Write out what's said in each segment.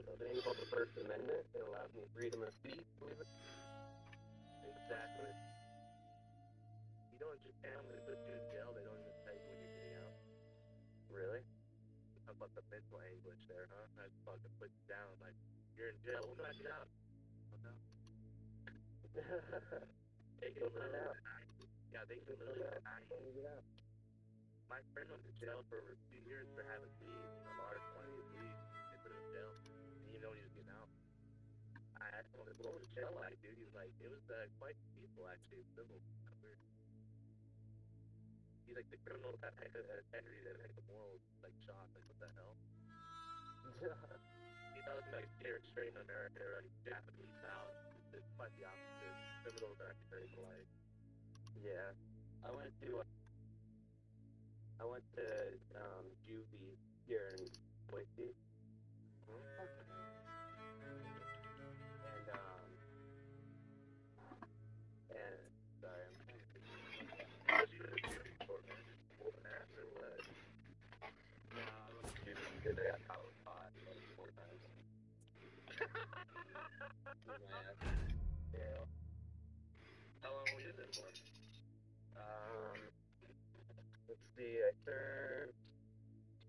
thing called the First Amendment. It allows me freedom of speech. Exactly. You know, in Japan, when they put you in jail, they don't even tell you when you're getting out. Really? Talk about the mental anguish there, huh? I fucking put you down. Like, you're in jail. When do I get out? Oh, no. They can literally yeah, they can literally get out. My friend went to jail for 2 years for having weed, a large quantity of weed. They put him in jail. And you know when he was getting out. I asked him, what was jail like, dude? He was like, it was quite peaceful, actually. It's civil. Weird. He's like, the criminals have integrity, they make the morals, like, shocked. Like, what the hell? He knows, like, straight in America, or like, Japanese house. It's quite the opposite. Criminals are actually very polite. Yeah. I went to juvie here in Boise. And sorry, I'm trying to think. What you gonna do before, man? Just hold an ass or what? No, I went to juvie because I got caught with pot like 4 times. With my ass. Yeah. How long were you there for? Let's see, I served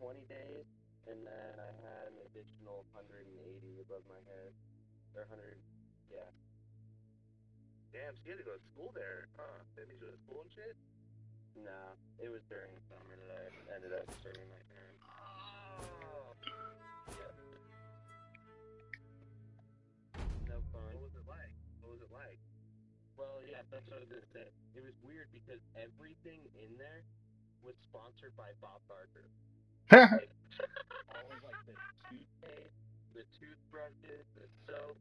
20 days, and then I had an additional 180 above my head. Or 100, yeah. Damn, so you had to go to school there, huh? That means you went to school and shit? Nah, it was during the summer that I ended up serving my term. Oh! Yeah. No fun. What was it like? What was it like? Well, yeah, that's what I was going to say. It was weird because everything in there was sponsored by Bob Barker. Like, all of, like, the toothpaste, the toothbrushes, the soap,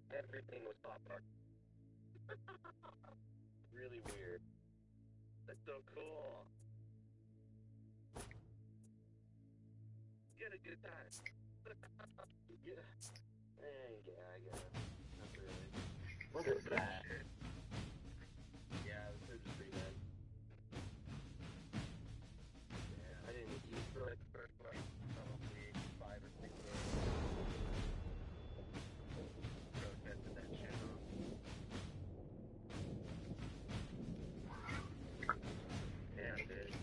everything was Bob Barker. Really weird. That's so cool. You had a good time. Yeah. Yeah, I guess. Not really. What was that? Yeah, it was pretty bad. Yeah, I didn't eat for like the first, like, probably 5 or 6 days. Protested that shit, huh? Yeah, dude.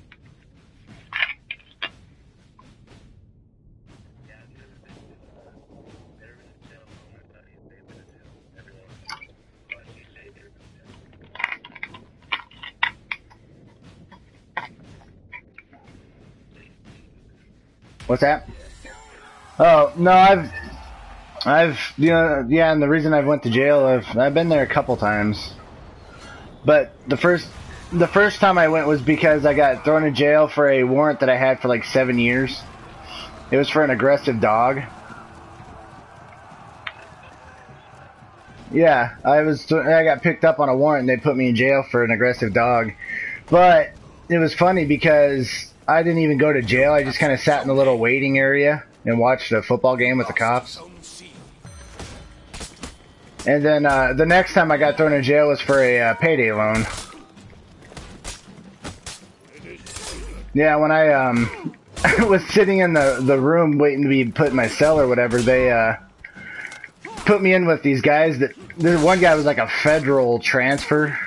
Yeah, I've never been to jail. All my buddies, they've been to jail. Everyone. But you say they've been to jail. What's that? Oh no, yeah, and the reason I went to jail, I've been there a couple times, but the first time I went was because I got thrown in jail for a warrant that I had for like 7 years. It was for an aggressive dog. Yeah, I got picked up on a warrant and they put me in jail for an aggressive dog. But it was funny because I didn't even go to jail. I just kind of sat in a little waiting area and watched a football game with the cops. And then the next time I got thrown in jail was for a payday loan. Yeah, when I was sitting in the room waiting to be put in my cell or whatever, they put me in with these guys. This one guy was like a federal transfer,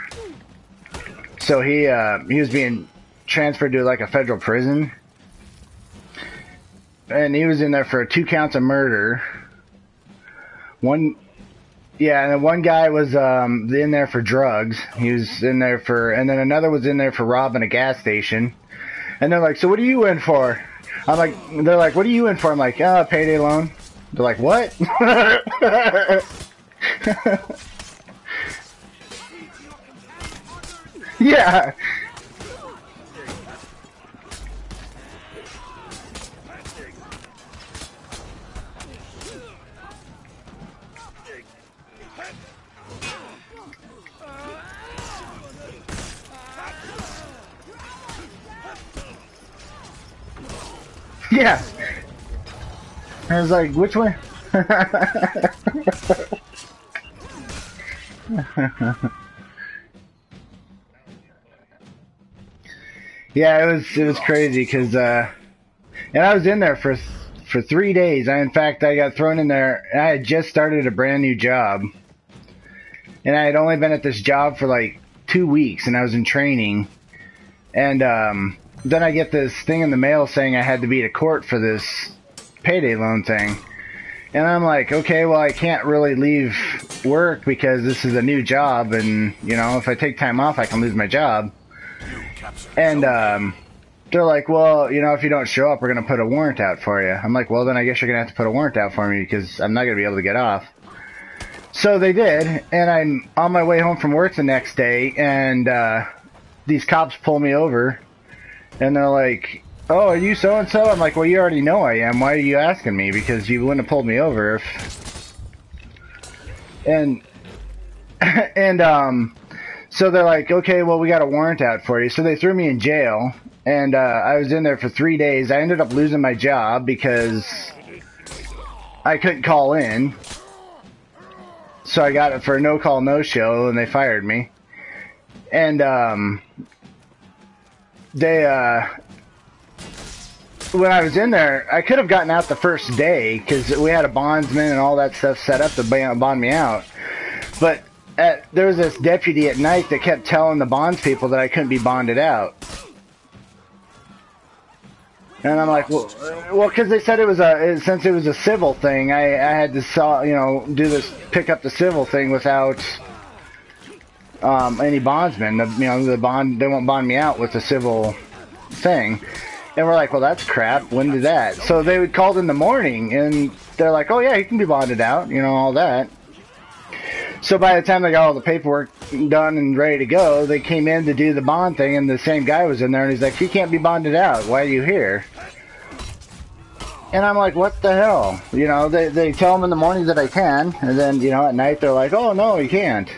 so he was being transferred to like a federal prison, and he was in there for 2 counts of murder. And then one guy was in there for drugs. He was in there and then another was in there for robbing a gas station. And they're like, "So what are you in for?" They're like, "What are you in for?" I'm like, payday loan." They're like, "What?" Yeah. Yeah. I was like, which one? Yeah, it was crazy because and I was in there for 3 days. In fact, I got thrown in there. I had just started a brand new job. And I had only been at this job for like 2 weeks, and I was in training. And then I get this thing in the mail saying I had to be to court for this payday loan thing. And I'm like, okay, well, I can't really leave work because this is a new job, and, you know, if I take time off, I can lose my job. And they're like, well, you know, if you don't show up, we're going to put a warrant out for you. I'm like, well, then I guess you're going to have to put a warrant out for me because I'm not going to be able to get off. So they did, and I'm on my way home from work the next day, and these cops pull me over, and they're like, oh, are you so-and-so? I'm like, well, you already know I am. Why are you asking me? Because you wouldn't have pulled me over if... And so they're like, okay, well, we got a warrant out for you. So they threw me in jail, and I was in there for 3 days. I ended up losing my job because I couldn't call in. So I got it for a no-call, no-show, and they fired me. And when I was in there, I could have gotten out the first day because we had a bondsman and all that stuff set up to bond me out. But there was this deputy at night that kept telling the bonds people that I couldn't be bonded out. And I'm like, well, because they said it was since it was a civil thing, I had to pick up the civil thing without any bondsman. They won't bond me out with the civil thing. And we're like, well, that's crap. When did that? So they called in the morning, and they're like, oh, yeah, you can be bonded out, all that. So by the time they got all the paperwork done and ready to go, they came in to do the bond thing, and the same guy was in there, and he's like, you can't be bonded out. Why are you here? And I'm like, what the hell? They tell them in the morning that I can, and then, at night they're like, oh, no, you can't.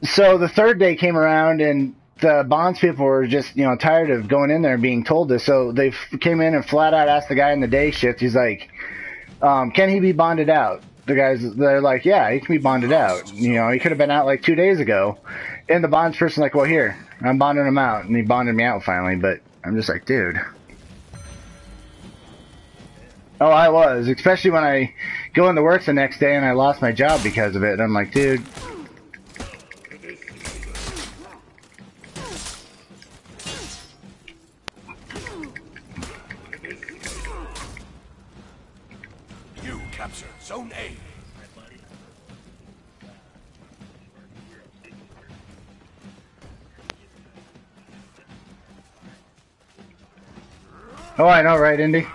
So the third day came around, and the bonds people were just, tired of going in there and being told this. So they came in and flat out asked the guy in the day shift. He's like, can he be bonded out? They're like, yeah, he can be bonded out. He could have been out like 2 days ago. And the bonds person like, well, here, I'm bonding him out. And he bonded me out finally. But I'm just like, dude. Oh, I was. Especially when I go into work the next day and I lost my job because of it. And I'm like, dude. Zone A. Oh, I know, right, Indy?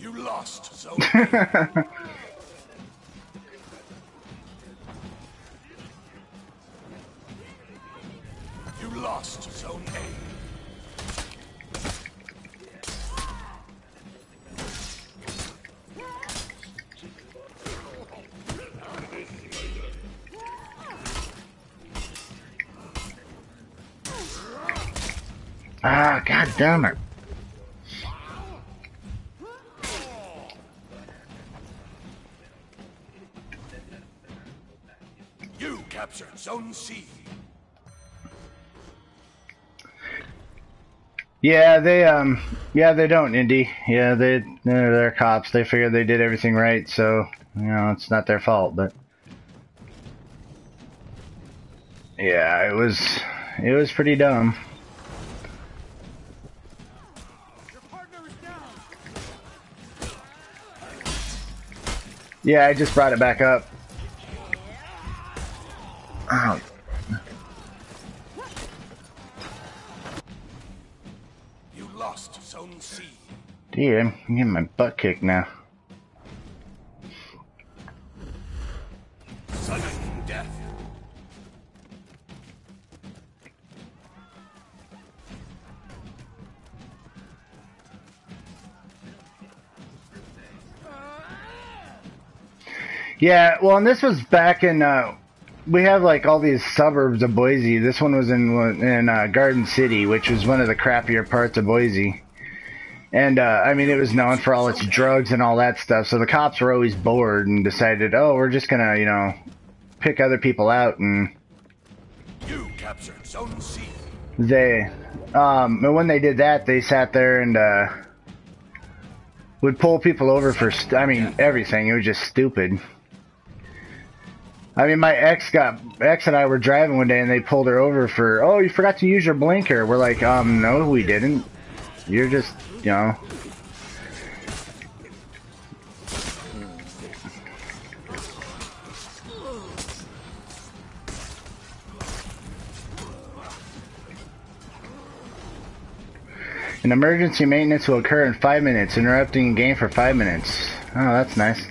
You lost, Zone A. You lost, Zone A. Ah, god damn it. You captured Zone C. Yeah, they don't, Indy. Yeah, they're cops. They figured they did everything right, so, it's not their fault, but yeah, it was pretty dumb. Yeah, I just brought it back up. Oh. You lost Zone C. Dude, I'm getting my butt kicked now. Sudden death. Yeah, well, and this was back in. We have like all these suburbs of Boise. This one was in Garden City, which was one of the crappier parts of Boise. And I mean, it was known for all its drugs and all that stuff. So the cops were always bored and decided, oh, we're just gonna, pick other people out. And You captured Zone C. and when they did that, they sat there and would pull people over for, everything. It was just stupid. I mean, my ex and I were driving one day and they pulled her over for, oh, you forgot to use your blinker. We're like, no, we didn't. You're just, An emergency maintenance will occur in 5 minutes, interrupting a game for 5 minutes. Oh, that's nice.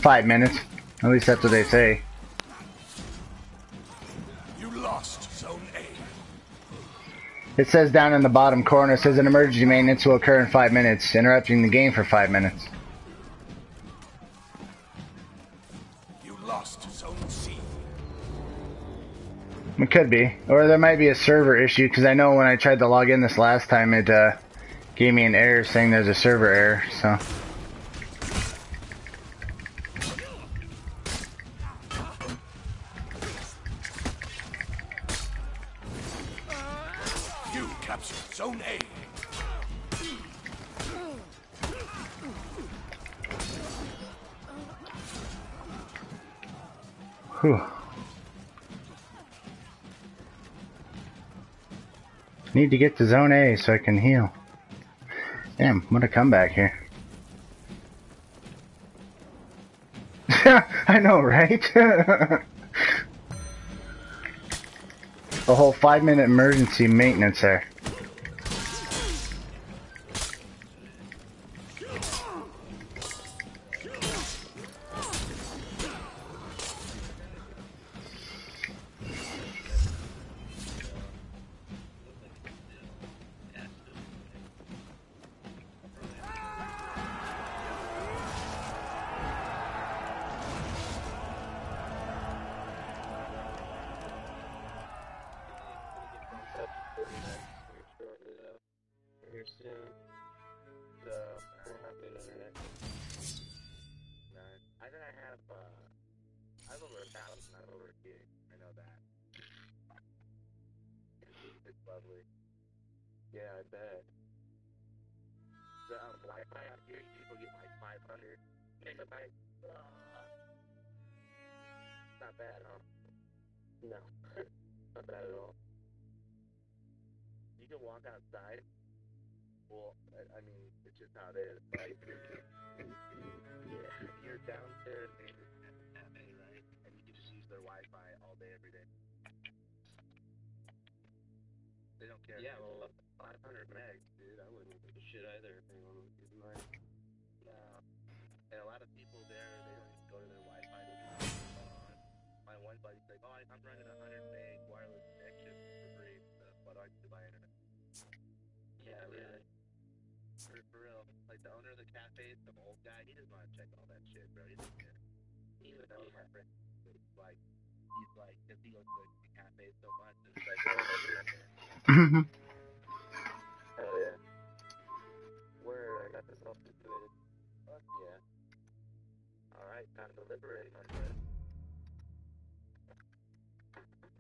"5 minutes. At least that's what they say. You lost Zone A. It says down in the bottom corner, it says an emergency maintenance will occur in 5 minutes, interrupting the game for 5 minutes. You lost Zone C. It could be. Or there might be a server issue, because I know when I tried to log in this last time, it gave me an error saying there's a server error, so... You captured Zone A. Whew. Need to get to Zone A so I can heal. Damn, what a comeback here. I know, right? A whole 5-minute emergency maintenance there. I have over 1,000, not over a gig. I know that. It's lovely. Yeah, I bet. The Wi-Fi out here, people get like 500 megabytes. Not bad, huh? No, not bad at all. You can walk outside. Well, I mean, it's just how it is. Like, yeah, you're downstairs in the cafe, right? And you can just use their Wi-Fi all day, every day. They don't care. Yeah, well, 500 megs, dude. I wouldn't give a shit either if anyone was using mine. No. And a lot of people there, they don't even go to their Wi-Fi. They just turn it on. My one buddy's like, oh, I'm running 100 meg wireless connection for free. So why do I have to buy internet? Yeah, really. For real. Like, the owner of the cafe, some old guy, he doesn't want to check all that shit, bro. He doesn't care. Even though my friend, he's like, because he goes to the cafe so much, and it's like, hell yeah. Where I got this all situated. Fuck yeah. Alright, time to liberate, my friend.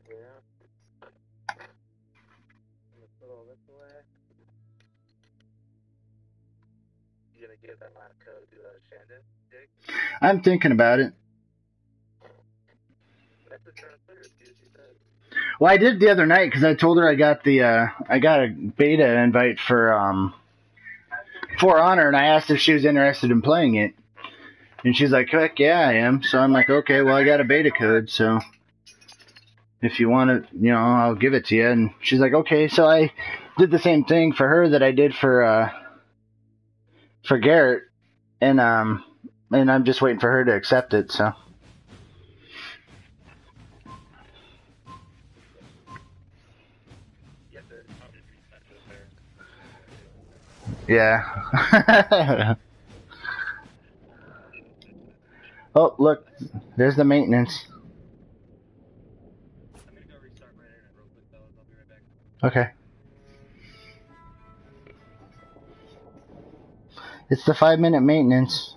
Yeah. Let's put all this away. You gonna give that last code to Shandon, Jake? I'm thinking about it. Message her on Twitter, see what she says. Well, I did the other night because I told her I got a beta invite for For Honor, and I asked if she was interested in playing it, and she's like, "Heck yeah, I am." So I'm like, "Okay, well, I got a beta code, so if you want it, I'll give it to you." And she's like, "Okay." So I did the same thing for her that I did for Garrett, and I'm just waiting for her to accept it. So. Yeah. Oh, look. There's the maintenance. I'm gonna go restart my internet real quick, fellas. I'll be right back. Okay. It's the 5-minute maintenance.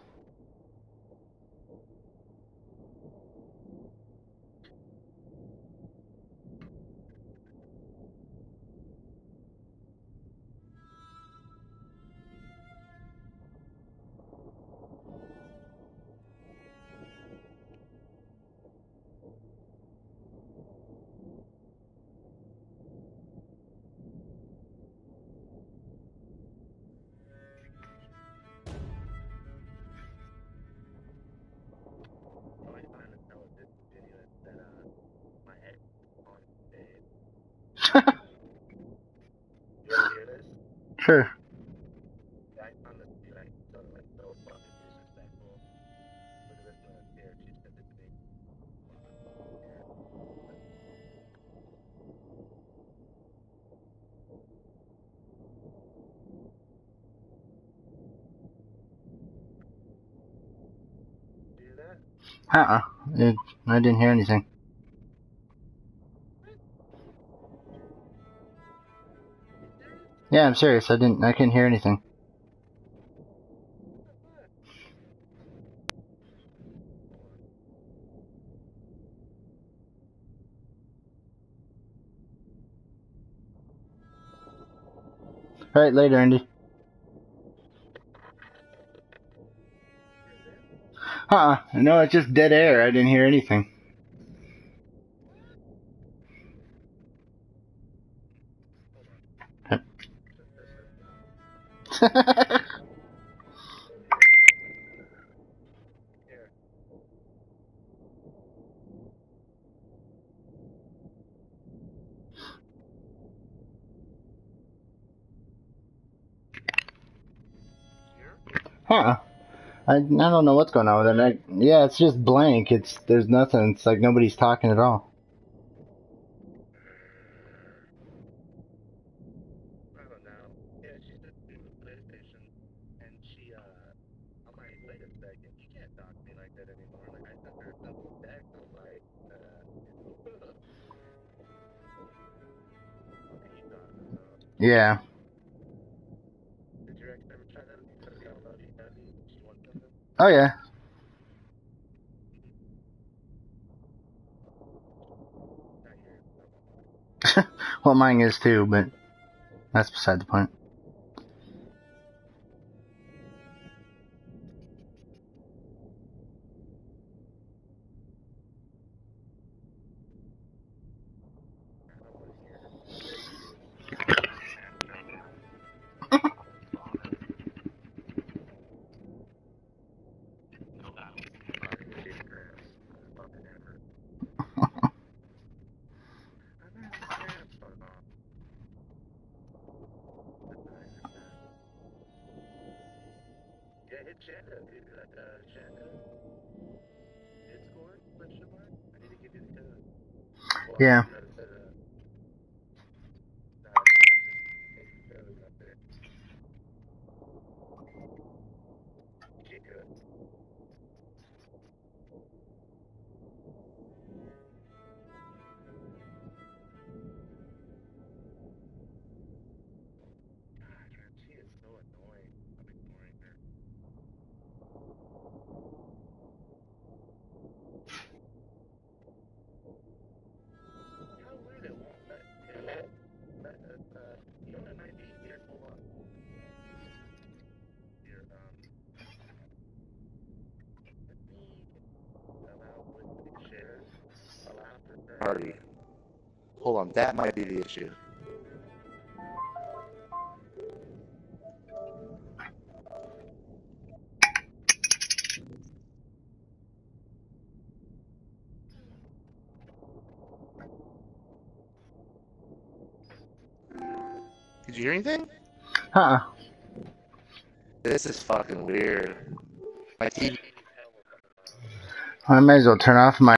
So I find a television video that my ex on stage. You wanna hear this? Sure. I found this dude like so fucking disrespectful. Look at this here. She said this to me. Here. Do you hear that? I didn't hear anything. Yeah, I'm serious. I couldn't hear anything. Alright, later, Andy. No, it's just dead air. I didn't hear anything. Here. I don't know what's going on with it. Yeah, it's just blank. There's nothing. It's like nobody's talking at all. I don't know. Yeah, she's just doing the PlayStation, and she I'm like, wait a second, you can't talk to me like that anymore. Like I sent her a simple text. I'm like, and you thought, Yeah. did your ex ever try that? You said y'all love each other. She wants something. Oh yeah. Not yours. Not mine. Well, mine is too, but that's beside the point. I don't want to hear her. No doubt. Fucking ever. I'm not yeah, hit Shanda. Dude, like, Shanda. Discord? Question mark? I need to give you the code. Well, Yeah. no, it says, no, it's not. It's up there. Get good. God, man, she is so annoying. I'm ignoring her. How weird it won't let us, you know, it might be here. Hold on. Here, let me allow quickly share. Allow for party. Hold on, that might be the issue. Did you hear anything? This is fucking weird. My TV. I might as well turn off my